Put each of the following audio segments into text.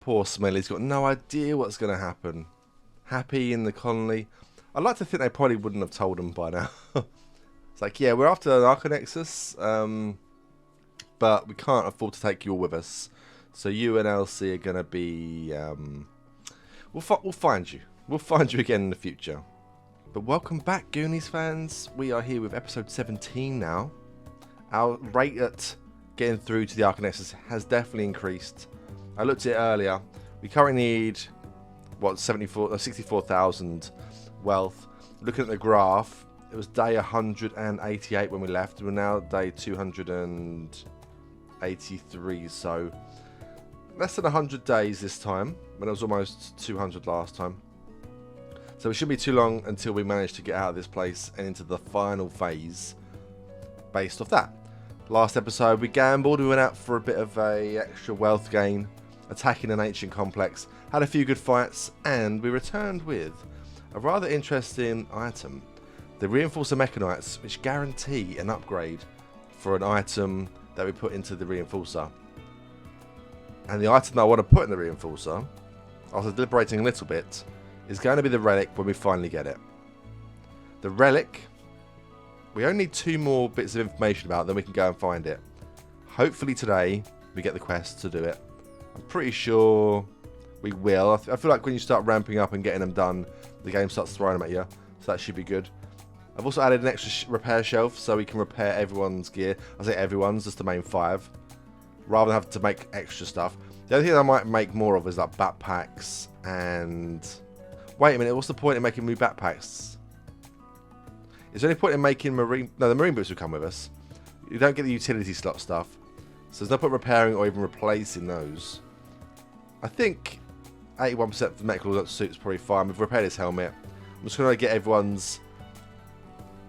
Poor Smelly's got no idea what's going to happen. Happy in the colony. I'd like to think they probably wouldn't have told him by now. It's like, yeah, we're after an Archonexus, but we can't afford to take you all with us. So you and Elsie are going to be... we'll find you. We'll find you again in the future. But welcome back, Goonies fans. We are here with episode 17 now. Our rate at getting through to the Archonexus has definitely increased. I looked at it earlier. We currently need, what, 64,000 wealth. Looking at the graph, it was day 188 when we left. We're now day 283, so less than 100 days this time, when it was almost 200 last time. So it shouldn't be too long until we manage to get out of this place and into the final phase based off that. Last episode we gambled, we went out for a bit of a extra wealth gain, attacking an ancient complex, had a few good fights, and we returned with a rather interesting item. The reinforcer mechanoids, which guarantee an upgrade for an item that we put into the reinforcer. And the item that I want to put in the reinforcer, after deliberating a little bit, is going to be the Relic when we finally get it. The Relic, we only need 2 more bits of information about it, then we can go and find it. Hopefully today we get the quest to do it. I'm pretty sure we will. I feel like when you start ramping up and getting them done, the game starts throwing them at you, so that should be good. I've also added an extra repair shelf so we can repair everyone's gear. I say everyone's, just the main 5, rather than have to make extra stuff. The only thing I might make more of is like backpacks and... Wait a minute, what's the point in making new backpacks? Is there any point in making marine... No, the marine boots will come with us. You don't get the utility slot stuff. So there's no point repairing or even replacing those. I think 81% of the medical suit's probably fine. We've repaired his helmet. I'm just going to get everyone's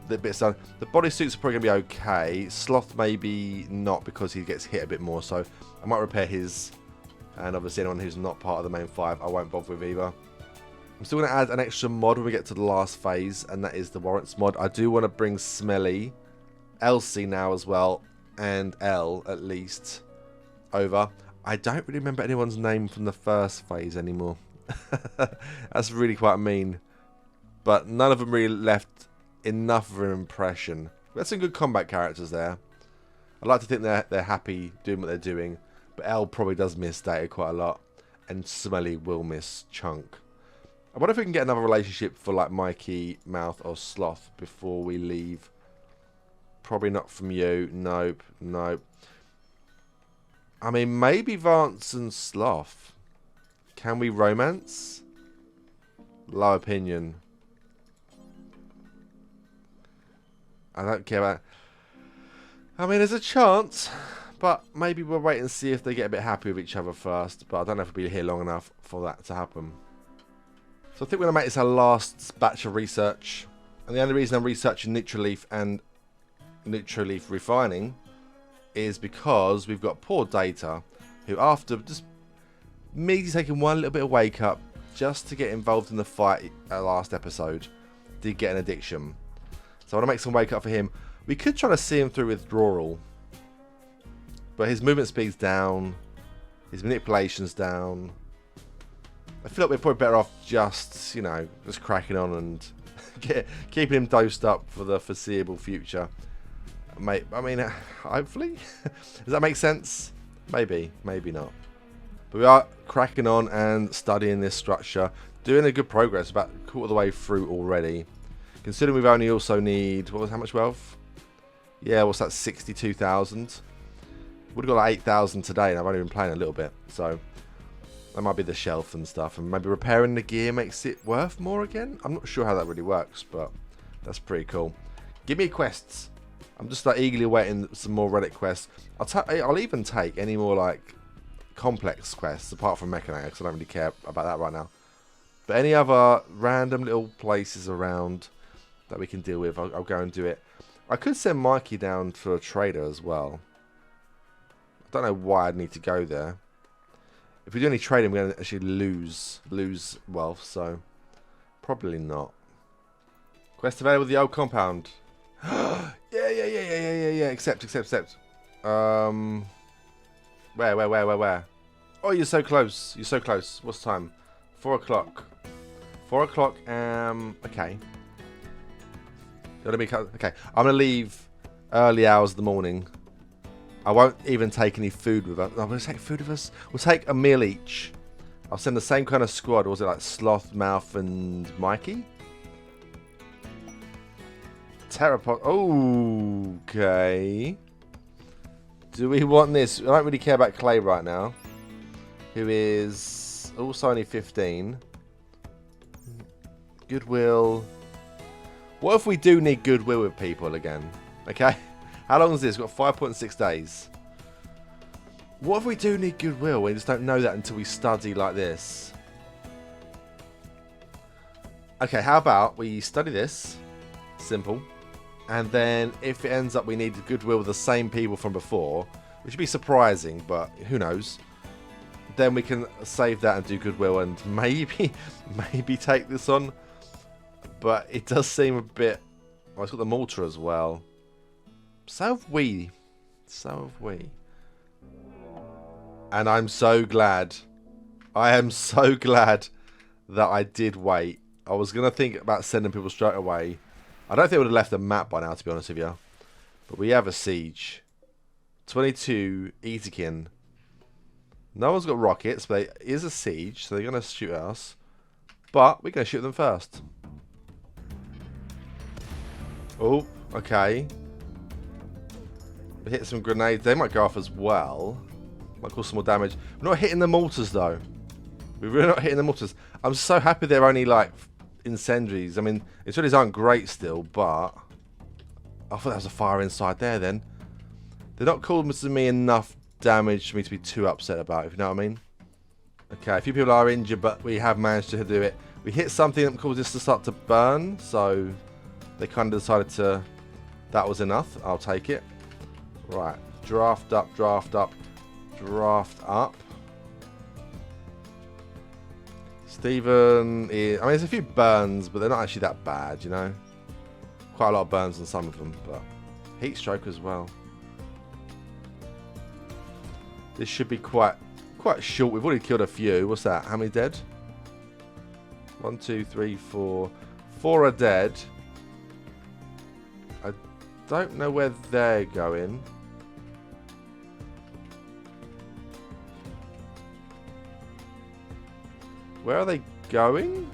bits done. The bodysuits are probably going to be okay. Sloth maybe not because he gets hit a bit more. So I might repair his. And obviously anyone who's not part of the main 5 I won't bother with either. I'm still going to add an extra mod when we get to the last phase, and that is the warrants mod. I do want to bring Smelly, Elsie now as well, and Elle at least over. I don't really remember anyone's name from the first phase anymore. That's really quite mean. But none of them really left enough of an impression. We had some good combat characters there. I'd like to think they're happy doing what they're doing, but Elle probably does miss Data quite a lot, and Smelly will miss Chunk. I wonder if we can get another relationship for like Mikey, Mouth, or Sloth before we leave. Probably not from you. Nope. Nope. I mean, maybe Vance and Sloth. Can we romance? Low opinion. I don't care about... I mean, there's a chance. But maybe we'll wait and see if they get a bit happy with each other first. But I don't know if we'll be here long enough for that to happen. So I think we're going to make this our last batch of research. And the only reason I'm researching Neutraleaf and Neutraleaf refining is because we've got poor Data, who after just me taking one little bit of wake up just to get involved in the fight last episode, did get an addiction. So I want to make some wake up for him. We could try to see him through withdrawal, but his movement speed's down, his manipulation's down. I feel like we're probably better off just, you know, just cracking on and keeping him dosed up for the foreseeable future. Mate, I mean, hopefully. Does that make sense? Maybe, maybe not. But we are cracking on and studying this structure. Doing a good progress, about a quarter of the way through already. Considering we've only also need, how much wealth? Yeah, what's that, 62,000? Would have got like 8,000 today and I've only been playing a little bit, so... That might be the shelf and stuff, and maybe repairing the gear makes it worth more again? I'm not sure how that really works, but that's pretty cool. Give me quests. I'm just like eagerly waiting some more Relic quests. I'll even take any more like complex quests apart from mechanics, because I don't really care about that right now. But any other random little places around that we can deal with, I'll go and do it. I could send Mikey down for a trader as well. I don't know why I'd need to go there. If we do any trading, we're going to actually lose wealth, so probably not. Quest available with the old compound. yeah. Accept. Where? Oh, you're so close. You're so close. What's time? 4 o'clock. 4 o'clock. Okay. Okay. I'm gonna leave early hours of the morning. I won't even take any food with us. I'm gonna take food with us. We'll take a meal each. I'll send the same kind of squad. Or was it like Sloth, Mouth, and Mikey? Terrapod. Oh, okay. Do we want this? I don't really care about Clay right now. Who is also only 15. Goodwill. What if we do need goodwill with people again? Okay. How long is this? We've got 5.6 days. What if we do need goodwill? We just don't know that until we study like this. Okay, how about we study this. Simple. And then if it ends up we need goodwill with the same people from before, which would be surprising, but who knows. Then we can save that and do goodwill and maybe take this on. But it does seem a bit... Oh, it's got the mortar as well. So have we. So have we. And I'm so glad. I am so glad that I did wait. I was going to think about sending people straight away. I don't think I would have left a map by now, to be honest with you. But we have a siege. 22 Eaterkin. No one's got rockets, but it is a siege, so they're going to shoot at us. But we're going to shoot them first. Oh, okay. We hit some grenades. They might go off as well. Might cause some more damage. We're not hitting the mortars, though. We're really not hitting the mortars. I'm so happy they're only, like, incendiaries. I mean, incendiaries aren't great still, but... I thought that was a fire inside there, then. They're not causing me enough damage for me to be too upset about, if you know what I mean. Okay, a few people are injured, but we have managed to do it. We hit something that caused this to start to burn, so... They kind of decided to... That was enough. I'll take it. Right. Draft up, draft up, draft up. Stephen is... I mean, there's a few burns, but they're not actually that bad, you know. Quite a lot of burns on some of them, but... Heat stroke as well. This should be quite short. We've already killed a few. What's that? How many dead? 1, 2, 3, 4. 4 are dead. I don't know where they're going. Where are they going?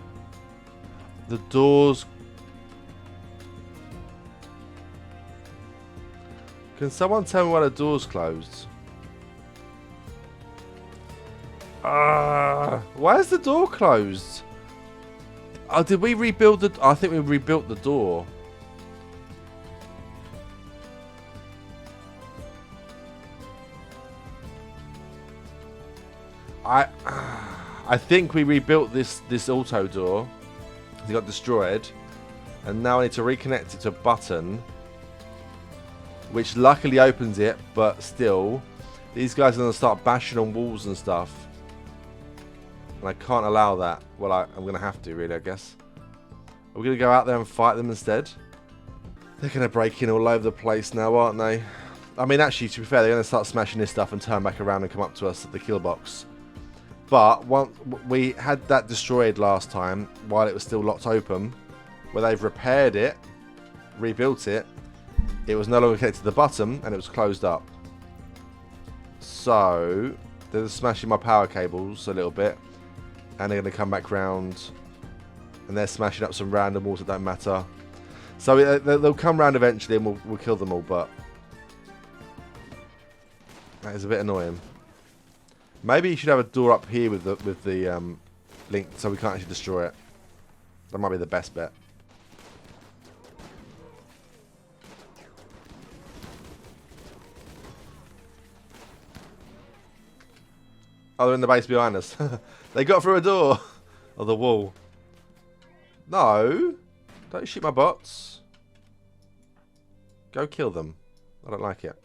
The doors. Can someone tell me why the door's closed? Why is the door closed? Oh, did we rebuild the... I think we rebuilt the door. I think we rebuilt this auto door. It got destroyed. And now I need to reconnect it to a button. Which luckily opens it, but still. These guys are going to start bashing on walls and stuff. And I can't allow that. Well, I'm going to have to, really, I guess. Are we going to go out there and fight them instead? They're going to break in all over the place now, aren't they? I mean, actually, to be fair, they're going to start smashing this stuff and turn back around and come up to us at the kill box. But we had that destroyed last time while it was still locked open. Where they've repaired it, rebuilt it. It was no longer connected to the bottom and it was closed up. So, they're smashing my power cables a little bit. And they're going to come back round. And they're smashing up some random walls that don't matter. So they'll come round eventually and we'll kill them all, but... That is a bit annoying. Maybe you should have a door up here with the link so we can't actually destroy it. That might be the best bet. Oh, they're in the base behind us. They got through a door. Or the wall. No. Don't shoot my bots. Go kill them. I don't like it.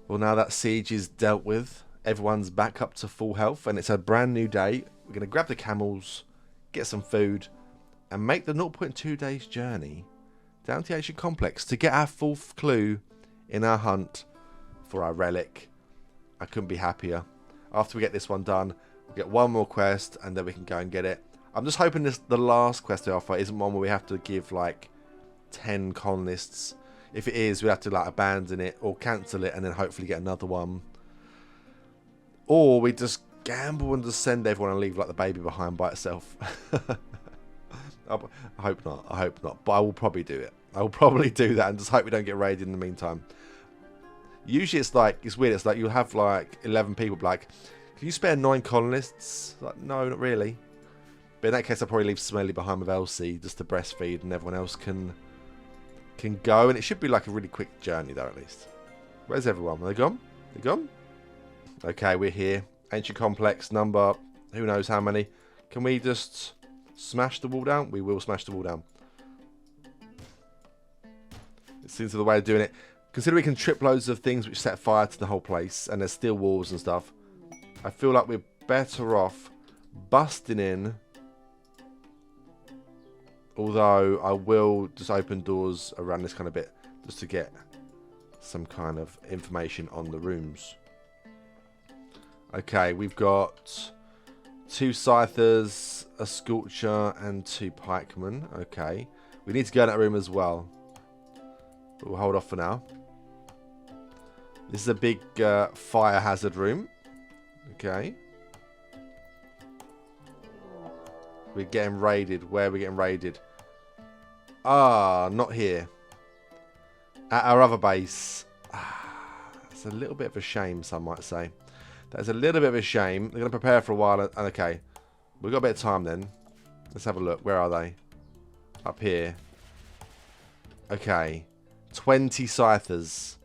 Well, now that siege is dealt with, everyone's back up to full health, and it's a brand new day. We're going to grab the camels, get some food, and make the 0.2 days journey down to the ancient complex to get our fourth clue in our hunt for our relic. I couldn't be happier. After we get this one done, we'll get one more quest, and then we can go and get it. I'm just hoping the last quest they offer isn't one where we have to give, like, 10 colonists. If it is, we have to, like, abandon it or cancel it and then hopefully get another one. Or we just gamble and just send everyone and leave, like, the baby behind by itself. I hope not. I hope not. But I will probably do it. I will probably do that and just hope we don't get raided in the meantime. Usually it's like, it's weird. It's like you'll have like 11 people like, can you spare 9 colonists? Like, no, not really. But in that case, I'll probably leave Smelly behind with Elsie just to breastfeed, and everyone else can go. And it should be like a really quick journey though, at least. Where's everyone? Are they gone? They gone? Okay, we're here. Ancient complex number, who knows how many. Can we just smash the wall down? We will smash the wall down. It seems to be the way of doing it. Consider we can trip loads of things which set fire to the whole place, and there's steel walls and stuff. I feel like we're better off busting in. Although I will just open doors around this kind of bit just to get some kind of information on the rooms. Okay, we've got 2 scythers, a sculpture, and 2 pikemen. Okay, we need to go in that room as well. But we'll hold off for now. This is a big fire hazard room. Okay. We're getting raided. Where are we getting raided? Ah, not here. At our other base. It's a little bit of a shame, some might say. That's a little bit of a shame. They're going to prepare for a while. And okay. We've got a bit of time then. Let's have a look. Where are they? Up here. Okay. 20 scythers.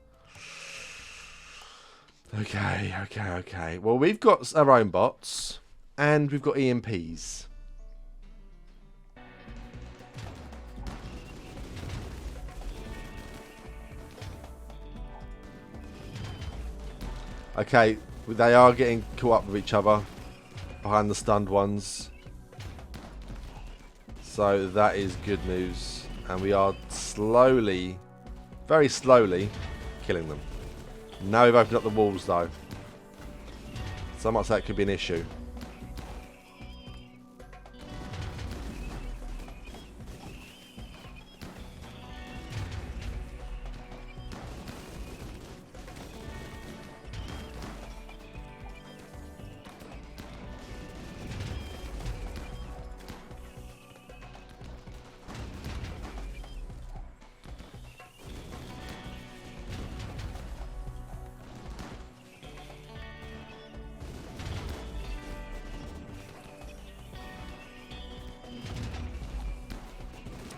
Okay. Well, we've got our own bots. And we've got EMPs. Okay, they are getting caught up with each other behind the stunned ones. So that is good news. And we are slowly, very slowly, killing them. Now we've opened up the walls though. So much that could be an issue.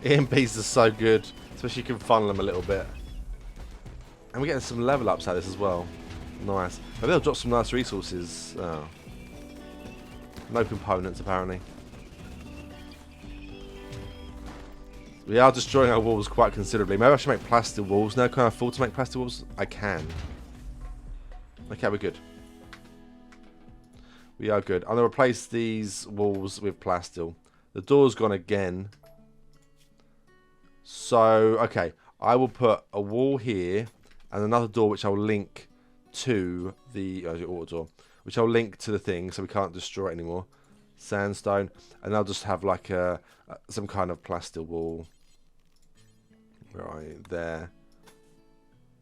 EMPs are so good, especially you can funnel them a little bit. And we're getting some level ups out of this as well. Nice. Maybe they'll drop some nice resources. Oh. No components apparently. We are destroying our walls quite considerably. Maybe I should make plastic walls now. Can I afford to make plastic walls? I can. Okay, we're good. We are good. I'm going to replace these walls with plastil. The door's gone again. So, okay, I will put a wall here and another door which I'll link to the auto door, which I'll link to the thing so we can't destroy it anymore. Sandstone, and I'll just have like some kind of plastic wall right there.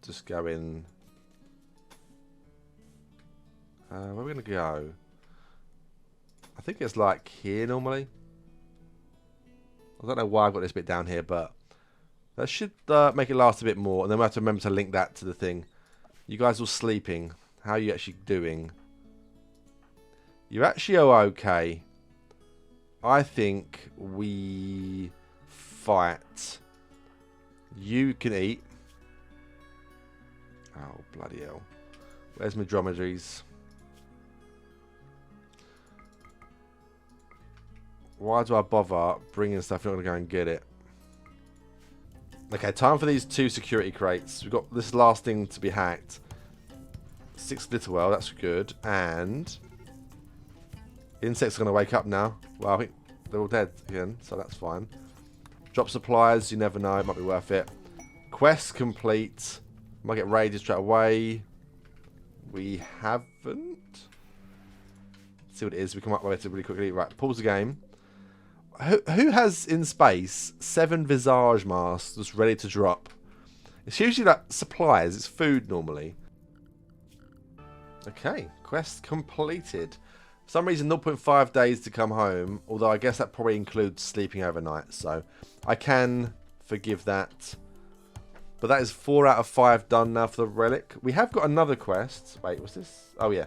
Just go in. Where are we gonna go? I think it's like here normally. I don't know why I've got this bit down here, but that should make it last a bit more. And then we have to remember to link that to the thing. You guys all sleeping. How are you actually doing? You actually are okay. I think we fight. You can eat. Oh, bloody hell. Where's my dromedaries? Why do I bother bringing stuff if you're not going to go and get it? Okay, time for these 2 security crates. We've got this last thing to be hacked. 6 little well, that's good. And insects are going to wake up now. Well, I think they're all dead again, so that's fine. Drop supplies, you never know, it might be worth it. Quest complete. Might get raided straight away. We haven't. See what it is. We come up with it really quickly. Right, pause the game. Who has in space 7 visage masks that's ready to drop? It's usually like supplies. It's food normally. Okay, quest completed. For some reason, 0.5 days to come home. Although I guess that probably includes sleeping overnight. So I can forgive that. But that is 4 out of 5 done now for the relic. We have got another quest. Wait, what's this? Oh yeah,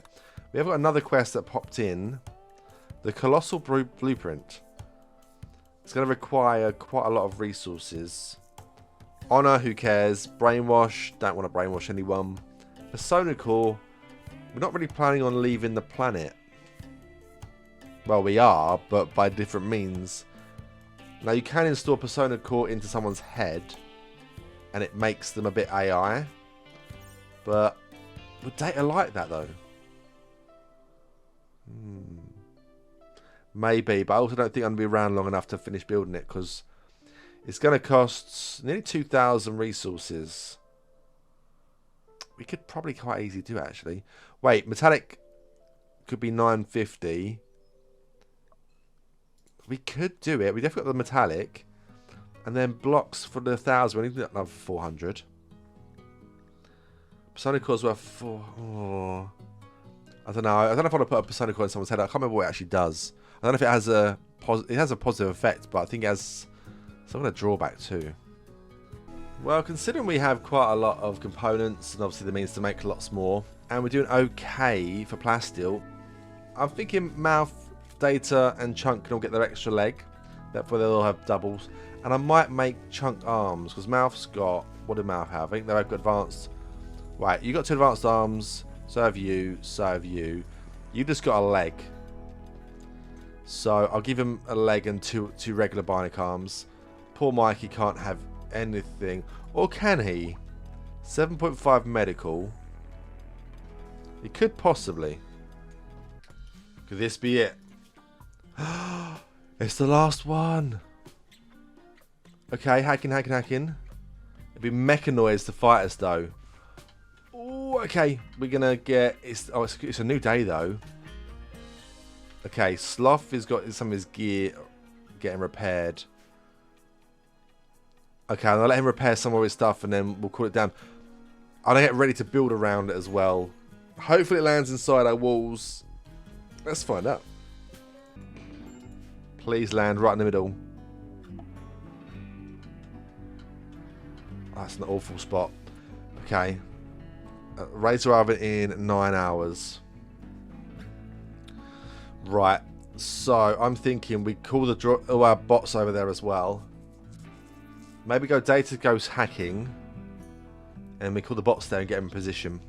we have got another quest that popped in. The colossal blueprint. It's going to require quite a lot of resources. Honor, who cares? Brainwash, don't want to brainwash anyone. Persona core, we're not really planning on leaving the planet. Well, we are, but by different means. Now, you can install Persona core into someone's head, and it makes them a bit AI. But would data like that, though? Maybe, but I also don't think I'm going to be around long enough to finish building it, because it's going to cost nearly 2,000 resources. We could probably quite easily do it, actually. Wait, metallic could be 950. We could do it. We definitely got the metallic. And then blocks for the 1,000. We need another 400. Persona core's worth 4. Oh. I don't know. I don't know if I want to put a Persona core in someone's head. I can't remember what it actually does. I don't know if it has a positive effect, but I think it has some kind of drawback too. Well, considering we have quite a lot of components and obviously the means to make lots more, and we're doing okay for plasteel, I'm thinking Mouth, Data and Chunk can all get their extra leg. Therefore they'll all have doubles. And I might make Chunk arms, because Mouth's got... What did Mouth have? I think they've got advanced... Right, you got 2 advanced arms. So have you. So have you. You just got a leg. So I'll give him a leg and two regular bionic arms. Poor Mikey can't have anything. Or can he? 7.5 medical. He could possibly. Could this be it? It's the last one. Okay, hacking. It'd be mechanoids to fight us though. Ooh, okay, we're gonna get... It's a new day though. Okay, Sloth has got some of his gear getting repaired. Okay, I'll let him repair some of his stuff and then we'll cool it down. I'll get ready to build around it as well. Hopefully it lands inside our walls. Let's find out. Please land right in the middle. That's an awful spot. Okay. Razor oven in 9 hours. Right. So, I'm thinking we call our bots over there as well. Maybe go Data goes hacking. And we call the bots there and get them in position.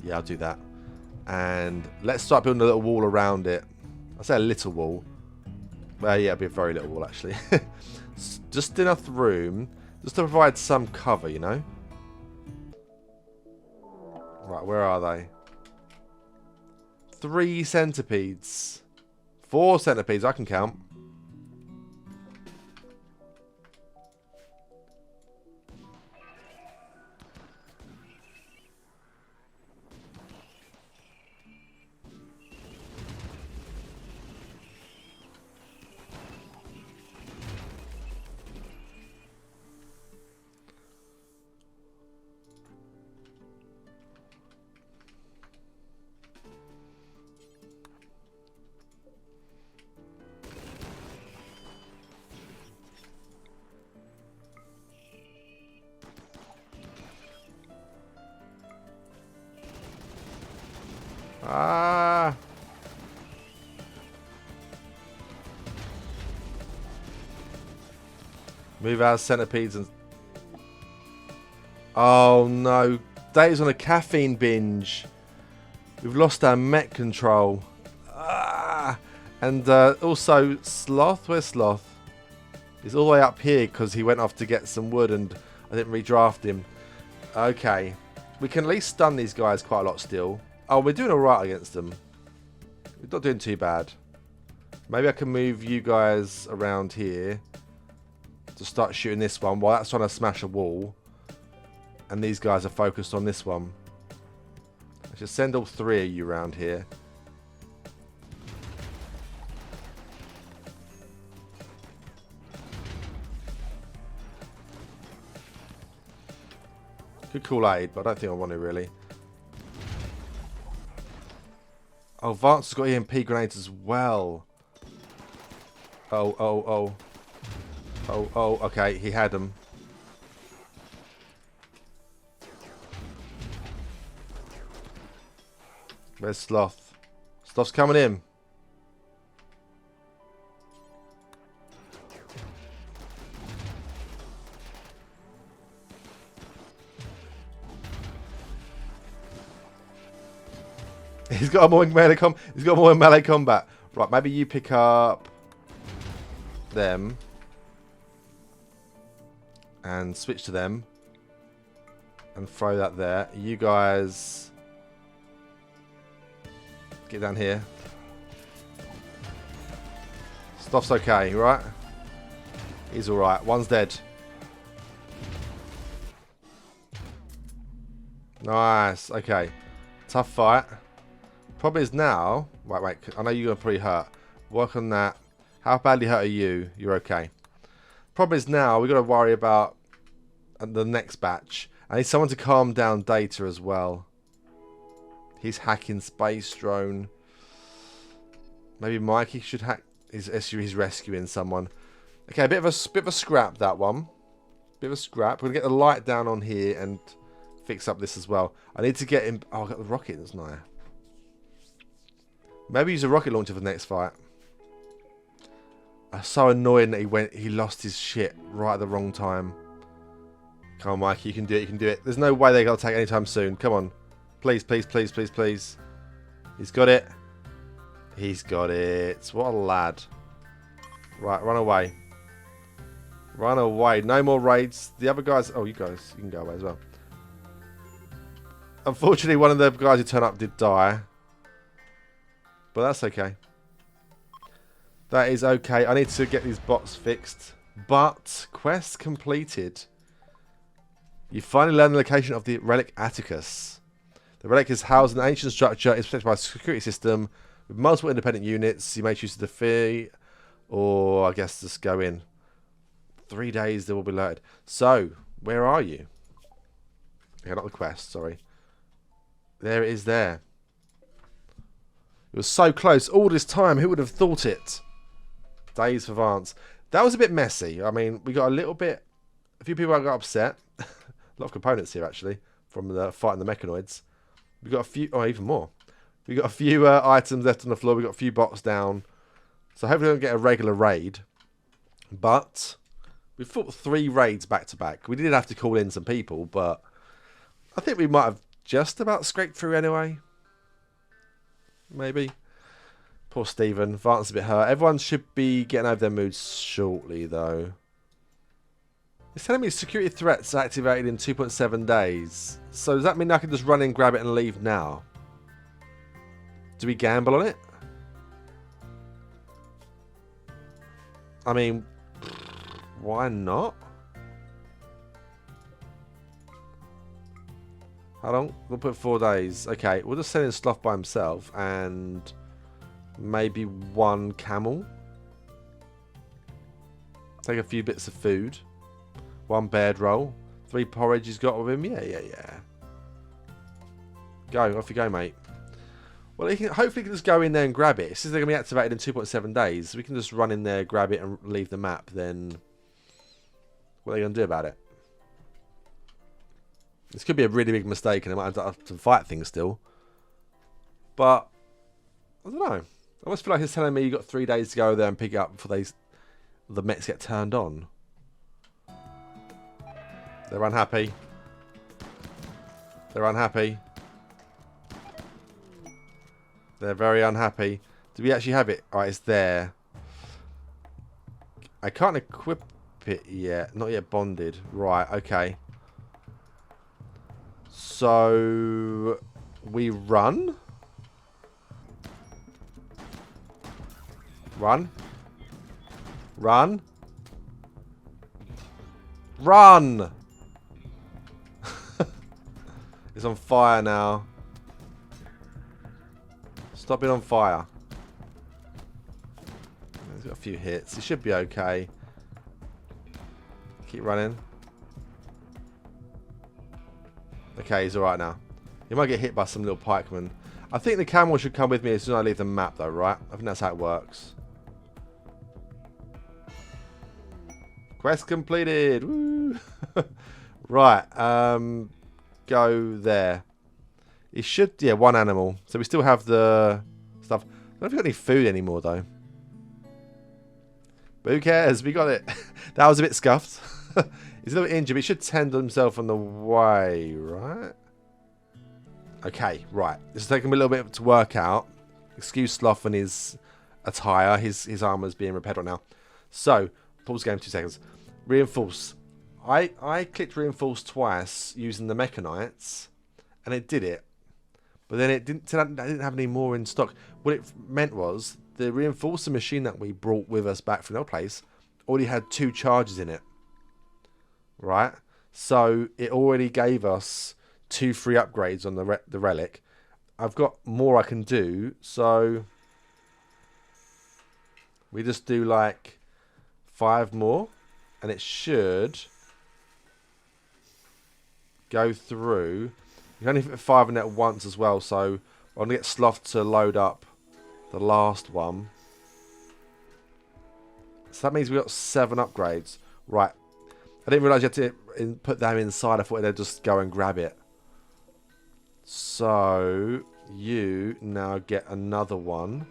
Yeah, I'll do that. And let's start building a little wall around it. I say a little wall. Well, yeah, it'll be a very little wall, actually. Just enough room. Just to provide some cover, you know? Right, where are they? 3 centipedes. 4 centipedes, I can count. Ah! Move our centipedes and... Oh no. Data's on a caffeine binge. We've lost our mech control. Ah! And also, Sloth? Where's Sloth? He's all the way up here because he went off to get some wood and I didn't redraft him. Okay. We can at least stun these guys quite a lot still. Oh, we're doing alright against them. We're not doing too bad. Maybe I can move you guys around here to start shooting this one while that's trying to smash a wall. And these guys are focused on this one. Let's Just send all 3 of you around here. Could call aid, but I don't think I want to really. Oh, Vance has got EMP grenades as well. Oh, okay, he had them. Where's Sloth? Sloth's coming in. He's got more melee He's got more melee combat. Right, maybe you pick up them and switch to them and throw that there. You guys get down here. Stuff's okay, right? He's alright. One's dead. Nice. Okay. Tough fight. Problem is now... Wait. I know you're going to probably hurt. Work on that. How badly hurt are you? You're okay. Problem is now we've got to worry about the next batch. I need someone to calm down Data as well. He's hacking Space Drone. Maybe Mikey should hack. He's rescuing someone. Okay, a bit of a scrap, that one. Bit of a scrap. We're gonna get the light down on here and fix up this as well. I need to get him. Oh, I got the rocket. That's nice. Maybe use a rocket launcher for the next fight. I'm so annoying that he lost his shit right at the wrong time. Come on, Mikey, you can do it. You can do it. There's no way they're gonna attack anytime soon. Come on, please. He's got it. He's got it. What a lad. Right, run away. Run away. No more raids. The other guys... Oh, you guys. You can go away as well. Unfortunately, one of the guys who turned up did die. But that's okay. That is okay. I need to get these bots fixed. But, quest completed. You finally learn the location of the Relic Atticus. The Relic is housed in an ancient structure. It's protected by a security system with multiple independent units. You may choose to defeat, or I guess just go in. 3 days they will be alerted. So, where are you? Okay, not the quest, sorry. There it is there. It was so close all this time. Who would have thought it? Days for Vance. That was a bit messy. I mean, we got a few people got upset. A lot of components here, actually, from the fighting the mechanoids. We got a few, even more. We got a few items left on the floor. We got a few bots down. So hopefully we don't get a regular raid. But we fought 3 raids back to back. We did have to call in some people, but I think we might have just about scraped through anyway. Maybe. Poor Stephen. Vance a bit hurt. Everyone should be getting over their moods shortly, though. It's telling me security threats activated in 2.7 days. So does that mean I can just run in, grab it, and leave now? Do we gamble on it? I mean, why not? Hold on, we'll put 4 days. Okay, we'll just send in Sloth by himself and maybe 1 camel. Take a few bits of food. 1 bed roll. 3 porridge he's got with him. Yeah. Go, off you go, mate. Well, hopefully he can just go in there and grab it. Since they're going to be activated in 2.7 days, so we can just run in there, grab it, and leave the map. Then what are they going to do about it? This could be a really big mistake, and they might have to fight things still. But I don't know. I almost feel like it's telling me you've got 3 days to go there and pick it up before the mechs get turned on. They're unhappy. They're unhappy. They're very unhappy. Do we actually have it? Alright, it's there. I can't equip it yet. Not yet bonded. Right, okay. So we run. Run. Run. Run! It's on fire now. Stop being on fire. He's got a few hits. He should be okay. Keep running. Okay, he's alright now. He might get hit by some little pikemen. I think the camel should come with me as soon as I leave the map though, right? I think that's how it works. Quest completed! Woo! Right, go there. It should, yeah, one animal. So we still have the stuff. I don't know if we've got any food anymore though. But who cares? We got it. That was a bit scuffed. He's a little injured, but he should tend himself on the way, right? Okay, right. This is taking him a little bit to work out. Excuse Sloth and his attire. His armor's being repaired right now. So, pause game 2 seconds. Reinforce. I clicked reinforce twice using the mechanoids, and it did it. But then it didn't have any more in stock. What it meant was the reinforcer machine that we brought with us back from our place already had 2 charges in it. Right? So it already gave us 2 free upgrades on the relic. I've got more I can do, so we just do like 5 more, and it should go through. You can only fit 5 in it at once as well, so I'm going to get Sloth to load up the last one. So that means we got 7 upgrades. Right. I didn't realise you had to put them inside. I thought they'd just go and grab it. So you now get another one.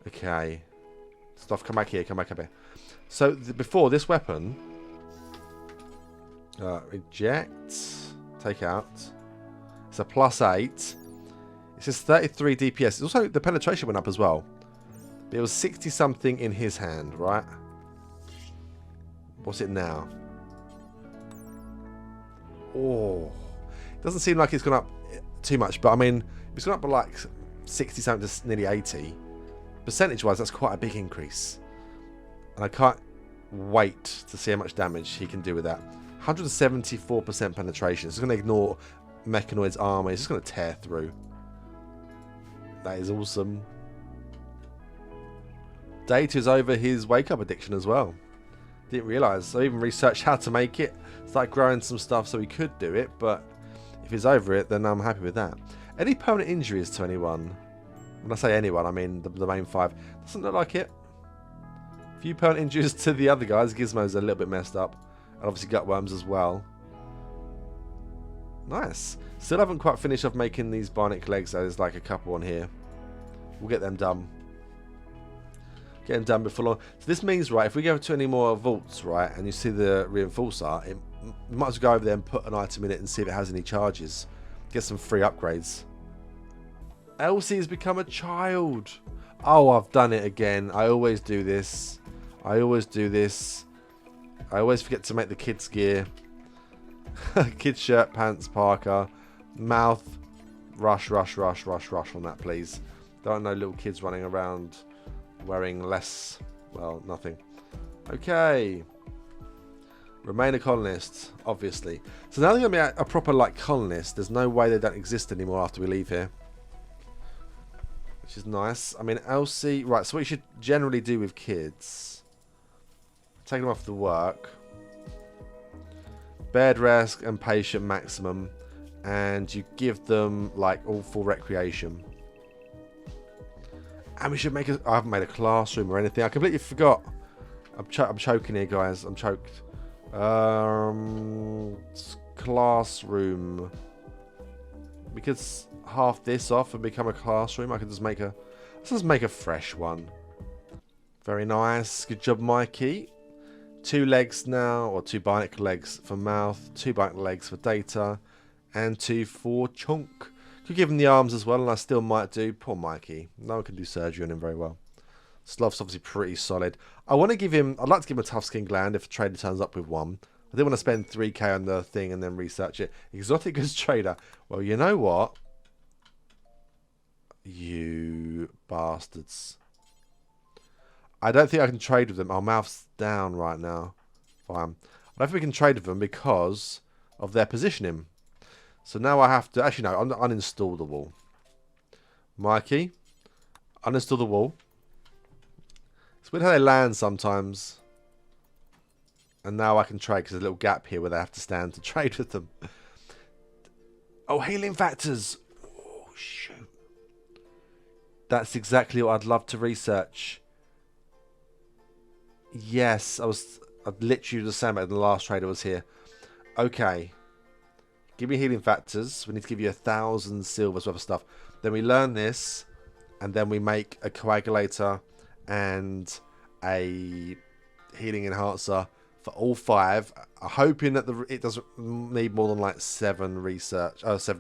Okay. Stuff, come back here. Come back up here. So before this weapon, eject, take out. It's a +8. It says 33 DPS. Also, the penetration went up as well. It was 60 something in his hand, right? What's it now? Oh, it doesn't seem like it's gone up too much, but I mean, it's gone up by like 60 something to nearly 80. Percentage wise, that's quite a big increase. And I can't wait to see how much damage he can do with that. 174% penetration. It's going to ignore mechanoids armor. It's just going to tear through. That is awesome. Data's over his wake-up addiction as well. Didn't realise. I even researched how to make it. Started growing some stuff so he could do it, but if he's over it, then I'm happy with that. Any permanent injuries to anyone? When I say anyone, I mean the main 5. Doesn't look like it. A few permanent injuries to the other guys. Gizmo's a little bit messed up. And obviously gutworms as well. Nice. Still haven't quite finished off making these bionic legs. There's like a couple on here. We'll get them done. Get them done before long. So this means, right, if we go to any more vaults, right, and you see the reinforcer, you might as well go over there and put an item in it and see if it has any charges. Get some free upgrades. Elsie has become a child. Oh, I've done it again. I always do this. I always do this. I always forget to make the kids gear. Kids shirt, pants, parka, mouth. Rush, rush, rush, rush, rush on that, please. Don't know little kids running around wearing less, well, nothing. Okay. Remain a colonist, obviously. So now they're going to be a proper, like, colonist. There's no way they don't exist anymore after we leave here. Which is nice. I mean, Elsie... Right, so what you should generally do with kids... Take them off the work. Bed rest and patient maximum. And you give them, like, all full recreation. And we should make a... I haven't made a classroom or anything. I completely forgot. I'm choking here, guys. I'm choked. Classroom. We could half this off and become a classroom. I could just make a... Let's just make a fresh one. Very nice. Good job, Mikey. 2 legs now, or 2 bionic legs for mouth, 2 bionic legs for data, and 2 for chunk. Could give him the arms as well, and I still might do. Poor Mikey. No one can do surgery on him very well. Sloth's obviously pretty solid. I want to give him... I'd like to give him a tough skin gland if a trader turns up with one. I didn't want to spend 3k on the thing and then research it. Exotic goods trader. Well, you know what? You bastards. I don't think I can trade with them. Our mouth's down right now. Fine. I don't think we can trade with them because of their positioning. So now I have to... Actually, no, uninstall the wall. Mikey, uninstall the wall. It's weird how they land sometimes. And now I can trade because there's a little gap here where they have to stand to trade with them. Oh, healing factors. Oh, shoot. That's exactly what I'd love to research. Yes, I'd literally just saying about the last trader was here. Okay. Give me healing factors. We need to give you 1,000 silvers worth of stuff. Then we learn this. And then we make a coagulator and a healing enhancer for all 5. Hoping that it doesn't need more than like 7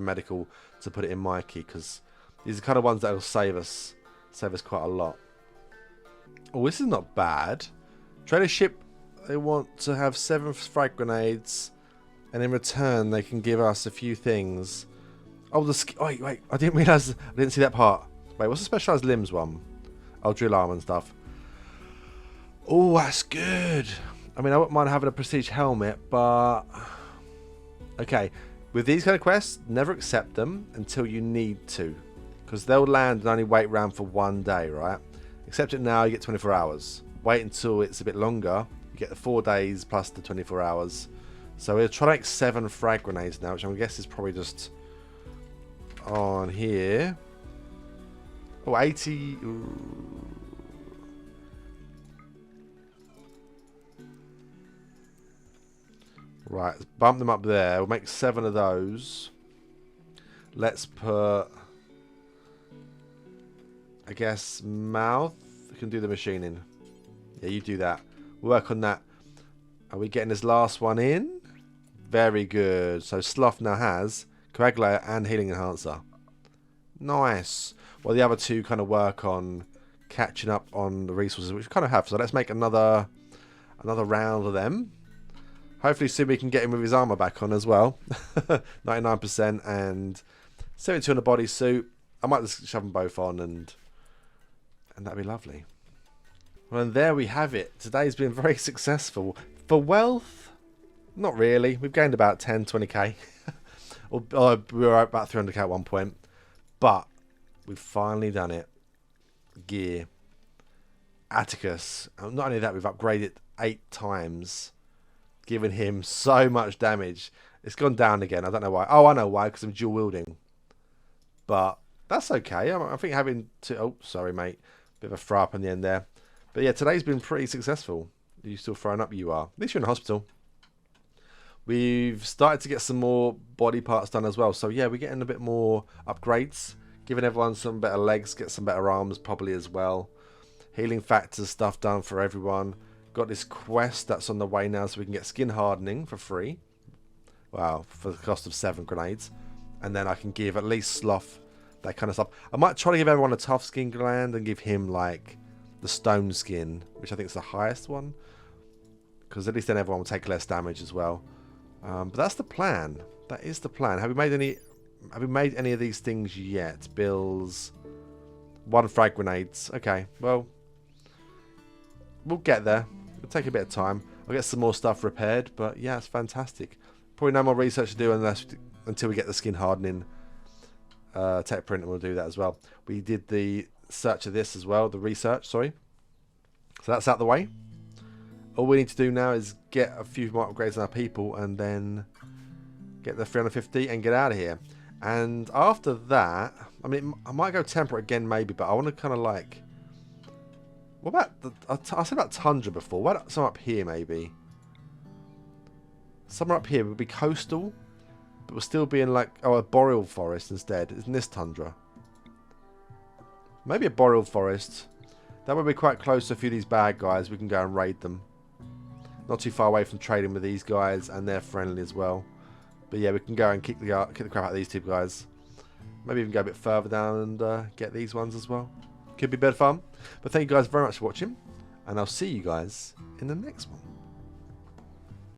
medical to put it in Mikey. Because these are the kind of ones that will save us quite a lot. Oh, this is not bad. Trader ship, they want to have 7 frag grenades. And in return, they can give us a few things. Oh, wait, I didn't realise, I didn't see that part. Wait, what's the specialised limbs one? Oh, drill arm and stuff. Oh, that's good. I mean, I wouldn't mind having a prestige helmet, but... Okay, with these kind of quests, never accept them until you need to. Because they'll land and only wait around for 1 day, right? Accept it now, you get 24 hours. Wait until it's a bit longer, you get the 4 days plus the 24 hours. So we'll try to make 7 frag grenades now, which I guess is probably just on here. Oh, 80. Ooh. Right, let's bump them up there. We'll make 7 of those. Let's put, I guess, mouth. I can do the machining. Yeah, you do that. Work on that. Are we getting this last one in? Very good. So Sloth now has coagulator and healing enhancer. Nice. Well, the other 2 kind of work on catching up on the resources, which we kind of have. So let's make another round of them. Hopefully soon we can get him with his armor back on as well. 99% and 72 on the bodysuit. I might just shove them both on and that'd be lovely. Well, and there we have it. Today's been very successful. For wealth, not really. We've gained about 10, 20k. or we were about 300k at one point. But we've finally done it. Gear. Atticus. And not only that, we've upgraded 8 times. Giving him so much damage. It's gone down again. I don't know why. Oh, I know why. Because I'm dual wielding. But that's okay. I think having to... Oh, sorry, mate. Bit of a throw up in the end there. But yeah, today's been pretty successful. Are you still throwing up? You are. At least you're in the hospital. We've started to get some more body parts done as well. So yeah, we're getting a bit more upgrades. Giving everyone some better legs. Get some better arms probably as well. Healing factors stuff done for everyone. Got this quest that's on the way now so we can get skin hardening for free. Wow, for the cost of 7 grenades. And then I can give at least Sloth that kind of stuff. I might try to give everyone a tough skin gland and give him like the stone skin, which I think is the highest one. Because at least then everyone will take less damage as well. But that's the plan. That is the plan. Have we made any of these things yet? Bills. 1 frag grenades. Okay, well, we'll get there. It'll take a bit of time. I'll get some more stuff repaired, but yeah, it's fantastic. Probably no more research to do until we get the skin hardening tech print, and we'll do that as well. We did the search of this as well, the research, sorry. So that's out the way. All we need to do now is get a few more upgrades on our people and then get the 350 and get out of here. And after that, I mean, I might go temperate again maybe, but I want to kind of like... What about... I said about tundra before. What about some up here maybe? Somewhere up here would be coastal, but we'll still be in like... Oh, a boreal forest instead. Isn't this tundra? Maybe a boreal forest. That would be quite close to a few of these bad guys. We can go and raid them. Not too far away from trading with these guys, and they're friendly as well. But yeah, we can go and kick the crap out of these 2 guys. Maybe even go a bit further down and get these ones as well. Could be a bit of fun. But thank you guys very much for watching, and I'll see you guys in the next one.